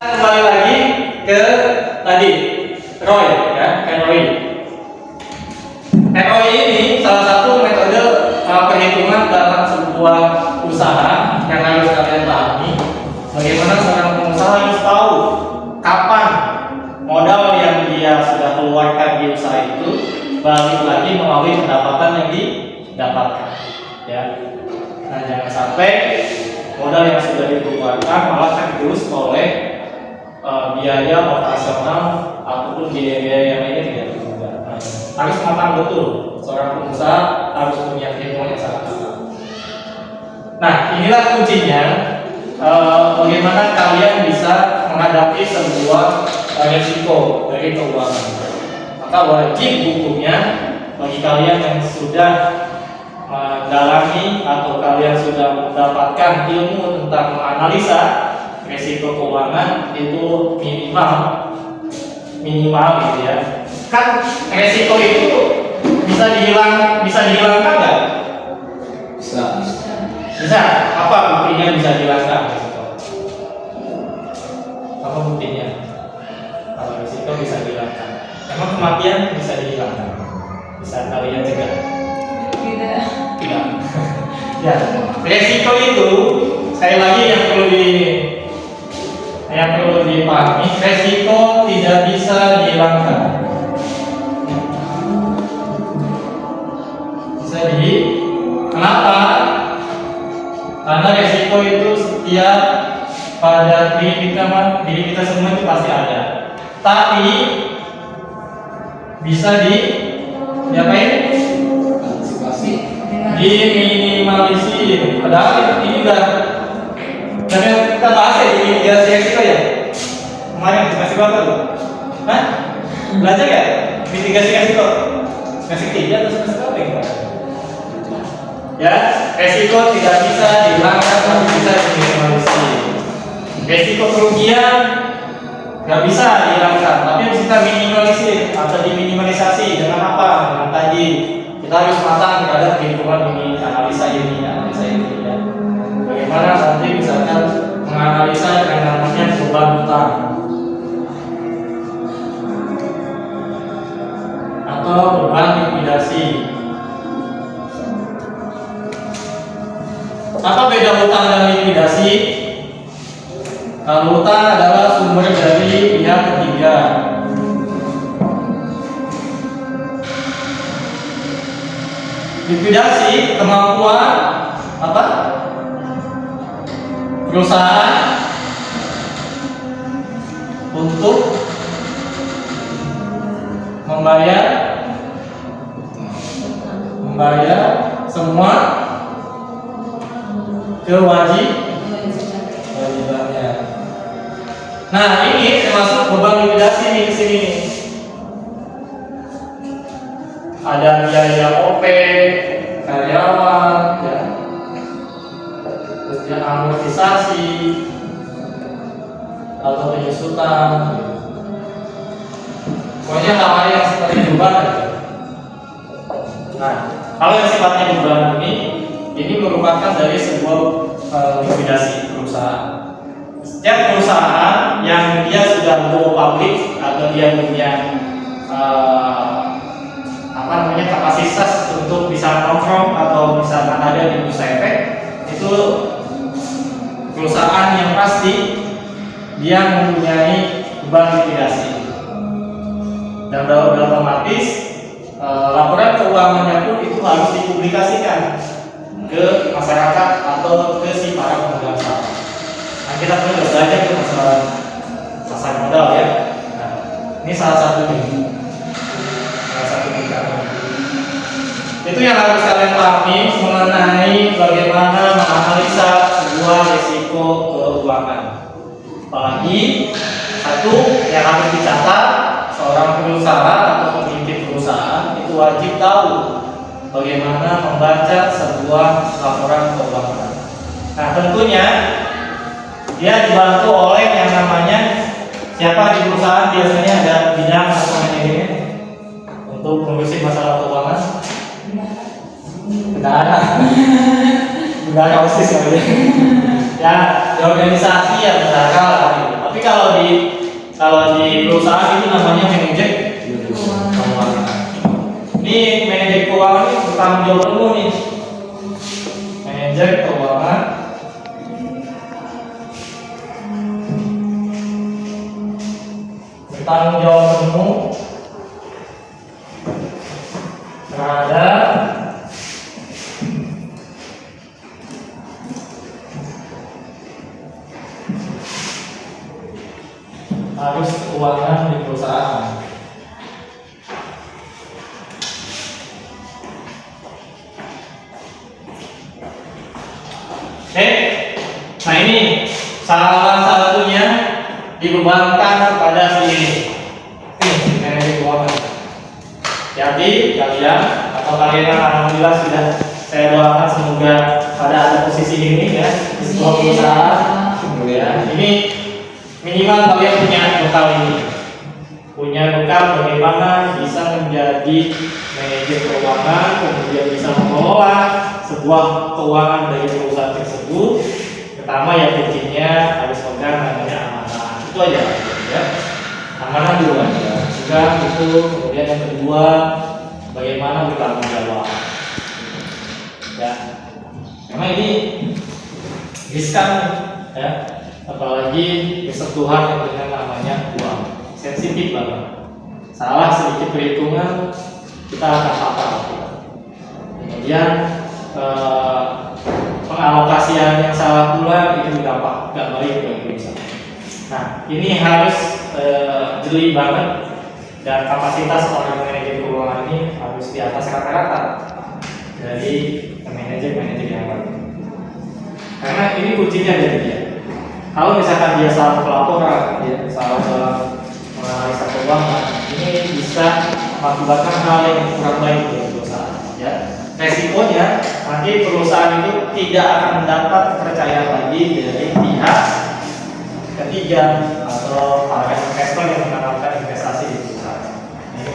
Kembali lagi ke tadi ROI ya, ROI. ROI ini salah satu metode perhitungan dalam sebuah usaha yang harus kalian pahami. Bagaimana seorang pengusaha harus tahu kapan modal yang dia sudah keluarkan di usaha itu balik lagi melalui pendapatan yang didapatkan. Ya, nah jangan sampai modal yang sudah dikeluarkan malah tergerus oleh biaya operasional ataupun biaya-biaya yang lainnya tidak terduga. Nah, harus matang betul. Seorang pengusaha harus punya ilmu yang sangat matang. Nah, inilah kuncinya. Bagaimana kalian bisa menghadapi sebuah risiko dari keuangan. Maka wajib hukumnya bagi kalian yang sudah mendalami atau kalian sudah mendapatkan ilmu tentang menganalisa risiko keuangan itu minimal gitu ya. Kan risiko itu bisa dihilangkan nggak? Bisa. Apa buktinya bisa dihilangkan risiko? Apa buktinya? Kalau risiko bisa dihilangkan. Emang kematian bisa dihilangkan? Bisa kalian cegah? Tidak. Ya, risiko itu sekali lagi yang perlu dipahami, resiko tidak bisa dihilangkan. Kenapa? Karena resiko itu setiap pada diri kita semua itu pasti ada. Tapi bisa diapain? Diminimalisir. Padahal ini udah kita bahas ya di mitigasi resiko ya. Kemarin semester berapa tuh? Hah? Belajar ya? Mitigasi resiko semester 3 atau semester berapa ya? Ya, resiko tidak bisa dihilangkan tapi bisa diminimalisir. Resiko kerugian nggak bisa dihilangkan tapi bisa minimalisir atau diminimalisasi dengan apa? Dengan tadi kita harus matang terhadap perhitungan ini, analisa ini ya. Bagaimana nanti misalkan menganalisa yang namanya beban hutang atau beban likuidasi. Apa beda hutang dan likuidasi? Kalau hutang adalah sumber dari pihak ketiga. Likuidasi kemampuan apa? Perusahaan untuk membayar semua kewajibannya. Nah, ini termasuk beban likuidasi nih di sini nih. Ada biaya OP, karyawan, ya. Terus amortisasi atau penyusutan. Pokoknya hal-hal yang seperti beban. Nah, kalau yang sifatnya beban ini merupakan dari sebuah likuidasi perusahaan. Setiap perusahaan yang dia sudah go public atau dia punya kapasitas untuk bisa nongkrong atau bisa ada di bursa efek, itu perusahaan yang pasti dia mempunyai beban likuidasi dan otomatis laporan keuangannya pun itu harus dipublikasikan ke masyarakat atau ke si para pemegang saham. Nah, kita perlu belajar ke masalah pasar modal ya. Nah, ini salah satu itu yang harus kalian pahami mengenai bagaimana menganalisa sebuah risiko keuangan. Apalagi satu yang harus dicatat, seorang perusahaan atau pemimpin perusahaan itu wajib tahu bagaimana membaca sebuah laporan keuangan. Nah, tentunya dia dibantu oleh yang namanya siapa di perusahaan biasanya ada bidang atau manajemen untuk mengurusi masalah keuangan. Tidak ada OSIS ya. Ya, di organisasi ya bendahara lah gitu. Tapi kalau di perusahaan itu namanya manajer keuangan. Ini manajer keuangan ini bertanggung jawab penuh nih. Manajer keuangan bertanggung jawab penuh terhadap arus keuangan di perusahaan. Oke, nah ini salah satunya dibebankan kepada si ini manajer keuangan. Jadi kalian atau kalian alhamdulillah sudah saya doakan semoga pada ada posisi ini ya di sebuah perusahaan. Ya, ini minimal kalian punya bekal ini, punya bekal bagaimana bisa menjadi manajer keuangan, kemudian bisa mengelola sebuah keuangan dari perusahaan tersebut. Pertama ya kuncinya harus pegang namanya amanah, itu aja ya. Amanah dulu aja. Juga itu, kemudian yang kedua bagaimana bertanggung jawab. Ya, karena ini riskan ya, apalagi bersentuhan yang dengan namanya uang, sensitif banget. Salah sedikit perhitungan kita akan patah. Kemudian pengalokasian yang salah pula itu berdampak nggak baik bagi perusahaan. Nah, ini harus jeli banget, dan kapasitas orang manajer keuangan ini harus di atas rata-rata dari manajer-manajer yang lain. Karena ini kuncinya dari dia. Kalau misalkan dia salah pelaporan, dia salah dalam menganalisa keuangan, ini bisa mengakibatkan hal yang kurang baik untuk perusahaan. Ya, resikonya nanti perusahaan itu tidak akan mendapat kepercayaan lagi dari pihak ketiga atau para investor yang